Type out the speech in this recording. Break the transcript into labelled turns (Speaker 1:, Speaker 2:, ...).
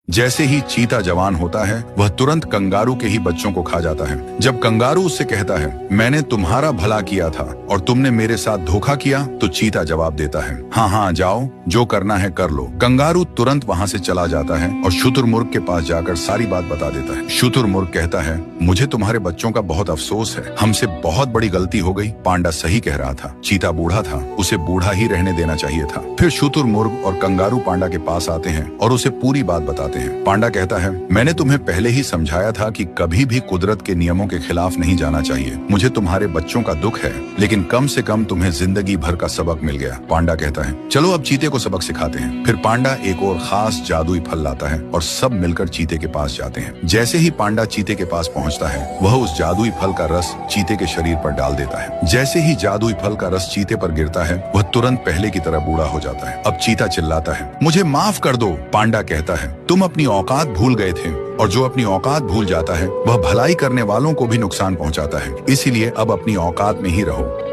Speaker 1: जैसे ही चीता जवान होता है वह तुरंत कंगारू के ही बच्चों को खा जाता है। जब कंगारू उससे कहता है, मैंने तुम्हारा भला किया था और तुमने मेरे साथ धोखा किया, तो चीता जवाब देता है, हाँ हाँ जाओ, जो करना है कर लो। कंगारू तुरंत वहाँ से चला जाता है और शुतुरमुर्ग के पास जाकर सारी बात बता देता है। शुतुरमुर्ग कहता है, मुझे तुम्हारे बच्चों का बहुत अफसोस है, हमसे बहुत बड़ी गलती हो गई। पांडा सही कह रहा था, चीता बूढ़ा था, उसे बूढ़ा ही रहने देना चाहिए था। फिर शुतुरमुर्ग और कंगारू पांडा के पास आते हैं और उसे पूरी बात बताते हैं। पांडा कहता है, मैंने तुम्हें पहले ही समझाया था कि कभी भी कुदरत के नियमों के खिलाफ नहीं जाना चाहिए। मुझे तुम्हारे बच्चों का दुख है, लेकिन कम से कम तुम्हें जिंदगी भर का सबक मिल गया। पांडा कहता है, चलो अब चीते को सबक सिखाते हैं। फिर पांडा एक और खास जादुई फल लाता है और सब मिलकर चीते के पास जाते हैं। जैसे ही पांडा चीते के पास पहुंचता है, वह उस जादुई फल का रस चीते के शरीर पर डाल देता है। जैसे ही जादुई फल का रस चीते पर गिरता है, वह तुरंत पहले की तरह बूढ़ा हो जाता है। अब चीता चिल्लाता है, मुझे माफ कर दो। पांडा कहता है, तुम अपनी औकात भूल गए थे, और जो अपनी औकात भूल जाता है वह भलाई करने वालों को भी नुकसान पहुंचाता है। इसीलिए अब अपनी औकात में ही रहो।